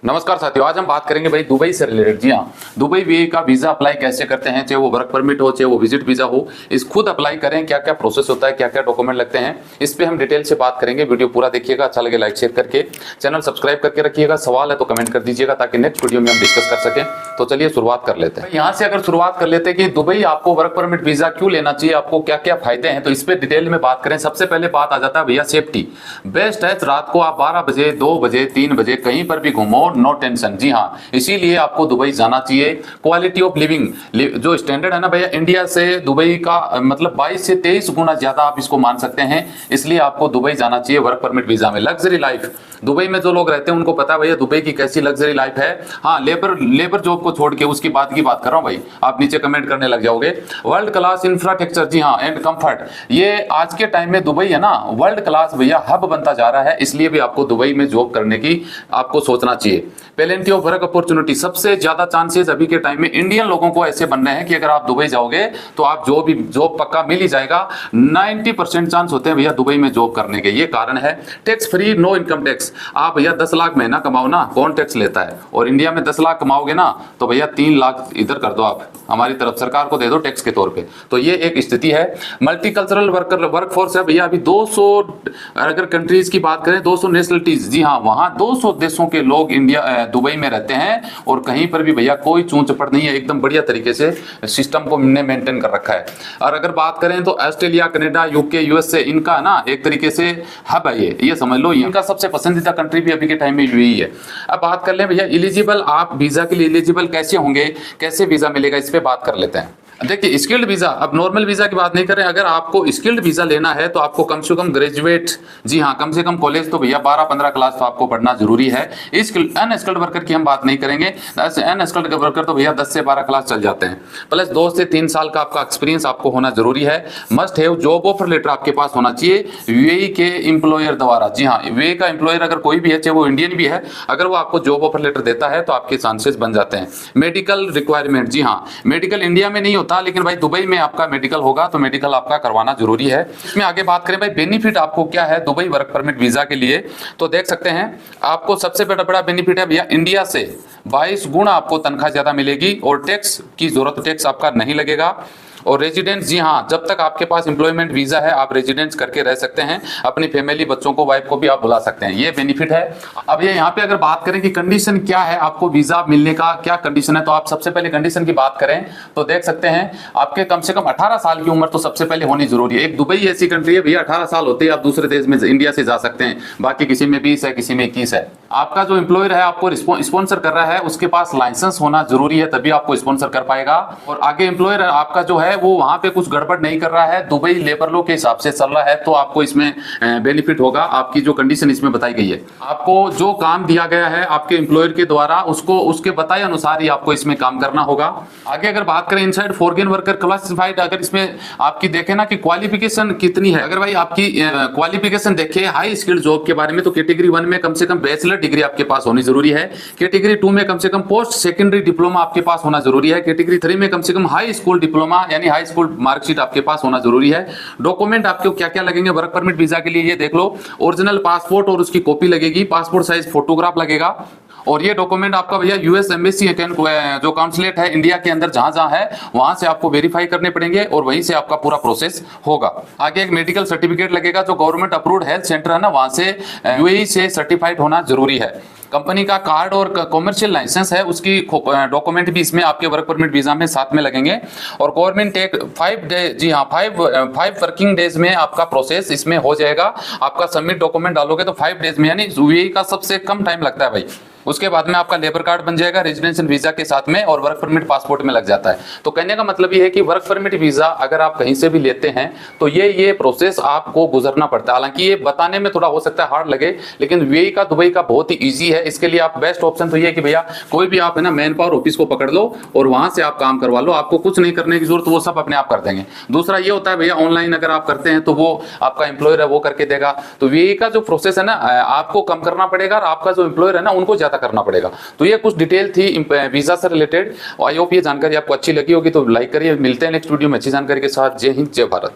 नमस्कार साथियों, आज हम बात करेंगे भाई दुबई से रिलेटेड। जी हाँ, दुबई वीए का वीजा अप्लाई कैसे करते हैं, चाहे वो वर्क परमिट हो चाहे वो विजिट वीजा हो। इस खुद अप्लाई करें, क्या क्या प्रोसेस होता है, क्या क्या डॉक्यूमेंट लगते हैं, इस पे हम डिटेल से बात करेंगे। वीडियो पूरा देखिएगा, अच्छा लगे लाइक शेयर करके चैनल सब्सक्राइब करके रखिएगा। सवाल है तो कमेंट कर दीजिएगा ताकि नेक्स्ट वीडियो में हम डिस्कस कर सकें। तो चलिए शुरुआत कर लेते हैं। यहाँ से अगर शुरुआत कर लेते हैं कि दुबई आपको वर्क परमिट वीजा क्यों लेना चाहिए, आपको क्या क्या फायदे हैं, तो इस पे डिटेल में बात करें। सबसे पहले बात आ जाता है भैया सेफ्टी। बेस्ट है रात को आप 12 बजे 2 बजे 3 बजे कहीं पर भी घूमो, नो टेंशन। जी हाँ, इसीलिए आपको दुबई जाना चाहिए। क्वालिटी ऑफ लिविंग जो स्टैंडर्ड है ना भैया, इंडिया से दुबई का मतलब 22 से 23 गुना ज्यादा आप इसको मान सकते हैं। इसलिए आपको दुबई जाना चाहिए वर्क परमिट वीजा में। लग्जरी लाइफ, दुबई में जो लोग रहते हैं उनको पता है भैया दुबई की कैसी लग्जरी लाइफ है। हाँ, लेबर जॉब को छोड़ के उसकी बात की बात कर रहा हूं भाई, आप नीचे कमेंट करने लग जाओगे। वर्ल्ड क्लास इंफ्रास्ट्रक्चर, जी हाँ, एंड कंफर्ट, ये आज के टाइम में दुबई है ना वर्ल्ड क्लास भैया हब बनता जा रहा है। इसलिए भी आपको दुबई में जॉब करने की आपको सोचना चाहिए। पेलेंटी ऑफ वर्क अपॉर्चुनिटी, सबसे ज्यादा चांसेस अभी के टाइम में इंडियन लोगों को ऐसे बनने हैं कि अगर आप दुबई जाओगे तो आप जॉब पक्का मिल ही जाएगा। 90% चांस होते हैं भैया दुबई में जॉब करने के। ये कारण है। Tax free, no income tax. आप भैया 10 लाख महीना कमाओ ना, कौन टैक्स लेता है। और इंडिया में 10 लाख कमाओगे ना तो भैया 3 लाख इधर कर दो, आप हमारी तरफ सरकार को दे दो टैक्स के तौर पे। तो ये एक स्थिति है। मल्टीकल्चरल वर्कफोर्स है भैया। अभी 200 अगर कंट्रीज की बात करें, 200 नेशनलिटीज, जी हाँ, वहां 200 देशों के लोग दुबई में रहते हैं। और कहीं पर भी भैया कोई चूं चपट नहीं है, एकदम बढ़िया तरीके से सिस्टम को मेंटेन कर रखा है। और अगर बात करें तो ऑस्ट्रेलिया, कनाडा, यूके, यूएसए, इनका ना एक तरीके से हब है ये समझ लो। इनका सबसे पसंदीदा कंट्री भी अभी के टाइम में यूएई है। अब बात कर लें भैया एलिजिबल, आप वीजा के लिए एलिजिबल कैसे होंगे, कैसे वीजा मिलेगा, इस पे बात कर लेते हैं। देखिए स्किल्ड वीजा, अब नॉर्मल वीजा की बात नहीं करें। अगर आपको स्किल्ड वीजा लेना है तो आपको कम से कम ग्रेजुएट, जी हाँ, कम से कम कॉलेज तो भैया 12-15 क्लास तो आपको पढ़ना जरूरी है। अनस्किल्ड वर्कर की हम बात नहीं करेंगे। अनस्किल्ड वर्कर तो भैया 10 से 12 क्लास चल जाते हैं। प्लस 2 से 3 साल का आपका एक्सपीरियंस आपको होना जरूरी है। Must have job offer letter आपके पास होना चाहिए यूएई के एम्प्लॉयर द्वारा। जी हाँ, यूएई का एम्प्लॉयर अगर कोई भी है, चाहे वो इंडियन भी है, अगर वो आपको जॉब ऑफर लेटर देता है तो आपके चांसेस बन जाते हैं। मेडिकल रिक्वायरमेंट, जी हाँ, मेडिकल इंडिया में नहीं होता लेकिन भाई दुबई में आपका मेडिकल होगा तो मेडिकल आपका करवाना जरूरी है। इसमें आगे बात करें भाई बेनिफिट आपको क्या है दुबई वर्क परमिट वीजा के लिए, तो देख सकते हैं आपको सबसे बड़ा बेनिफिट है भैया इंडिया से 22 गुना आपको तनख्वाह ज्यादा मिलेगी। और टैक्स की जरूरत, टैक्स आपका नहीं लगेगा। और रेजिडेंस, जी हाँ, जब तक आपके पास एम्प्लॉयमेंट वीजा है आप रेजिडेंस करके रह सकते हैं। अपनी फैमिली, बच्चों को, वाइफ को भी आप बुला सकते हैं। ये बेनिफिट है। अब ये यहाँ पे अगर बात करें कि कंडीशन क्या है, आपको वीजा मिलने का क्या कंडीशन है, तो आप सबसे पहले कंडीशन की बात करें तो देख सकते हैं आपके कम से कम 18 साल की उम्र तो सबसे पहले होनी जरूरी है। एक दुबई ऐसी कंट्री है भैया 18 साल होते ही आप दूसरे देश में इंडिया से जा सकते हैं। बाकी किसी में 20 है, किसी में 21 है। आपका जो एम्प्लॉयर है आपको स्पॉन्सर कर रहा है, उसके पास लाइसेंस होना जरूरी है, तभी आपको स्पॉन्सर कर पाएगा। और आगे एम्प्लॉयर आपका जो है वो वहां पे कुछ गड़बड़ नहीं कर रहा है, दुबई लेबर लॉ के हिसाब से चल रहा है, तो आपको इसमें बेनिफिट होगा। आपकी जो कंडीशन इसमें बताई गई है, आपको जो काम दिया गया है आपके एम्प्लॉयर के द्वारा, उसको उसके बताए अनुसार ही आपको इसमें काम करना होगा। आगे अगर बात करें इनसाइड फॉरेन वर्कर क्लासिफाइड, अगर इसमें आपकी देखें ना कि क्वालिफिकेशन कितनी है, अगर भाई आपकी क्वालिफिकेशन देखें हाई स्किल्ड जॉब के बारे में, तो कैटेगरी 1 में कम से कम बैचलर डिग्री आपके पास होनी जरूरी है। कैटेगरी 2 में कम से कम पोस्ट सेकेंडरी डिप्लोमा आपके पास होना जरूरी है। कैटेगरी 3 में कम से कम हाई स्कूल डिप्लोमा यानी हाई स्कूल मार्कशीट आपके पास होना जरूरी है। डॉक्यूमेंट आपको क्या क्या लगेंगे वर्क परमिट वीजा के लिए, ये देख लो। ओरिजिनल पासपोर्ट और उसकी कॉपी लगेगी, पासपोर्ट साइज फोटोग्राफ लगेगा। और ये डॉक्यूमेंट आपका भैया यूएस एम्बेसी जो काउंसलेट है इंडिया के अंदर जहां जहां है वहां से आपको वेरीफाई करने पड़ेंगे और वहीं से आपका पूरा प्रोसेस होगा। आगे एक मेडिकल सर्टिफिकेट लगेगा जो गवर्नमेंट अप्रूव्ड हेल्थ सेंटर है ना, वहां से यूएई से सर्टिफाइड होना जरूरी है। कंपनी का कार्ड और कॉमर्शियल लाइसेंस है, उसकी डॉक्यूमेंट भी इसमें आपके वर्क परमिट वीजा में साथ में लगेंगे। और गवर्नमेंट टेक 5 डे, जी हाँ, 5 वर्किंग डेज में आपका प्रोसेस इसमें हो जाएगा। आपका सबमिट डॉक्यूमेंट डालोगे तो 5 डेज में, यानी यूएई का सबसे कम टाइम लगता है भाई। उसके बाद में आपका लेबर कार्ड बन जाएगा रेजिडेंशियल वीजा के साथ में, और वर्क परमिट पासपोर्ट में लग जाता है। तो कहने का मतलब ये है कि वर्क परमिट वीजा अगर आप कहीं से भी लेते हैं तो ये प्रोसेस आपको गुजरना पड़ता है। हालांकि ये बताने में थोड़ा हो सकता है हार्ड लगे, लेकिन यूएई का, दुबई का बहुत ही ईजी है। इसके लिए आप बेस्ट ऑप्शन तो ये है कि भैया कोई भी आप है ना मैन पावर ऑफिस को पकड़ लो और वहां से आप काम करवा लो। आपको कुछ नहीं करने की जरूरत, वो सब अपने आप कर देंगे। दूसरा ये होता है भैया ऑनलाइन अगर आप करते हैं तो वो आपका एम्प्लॉयर है वो करके देगा। तो यूएई का जो प्रोसेस है ना आपको कम करना पड़ेगा और आपका जो एम्प्लॉयर है ना उनको ज्यादा करना पड़ेगा। तो ये कुछ डिटेल थी वीजा से रिलेटेड। आई होप ये जानकारी आपको अच्छी लगी होगी, तो लाइक करिए। मिलते हैं नेक्स्ट वीडियो में अच्छी जानकारी के साथ। जय हिंद, जय भारत।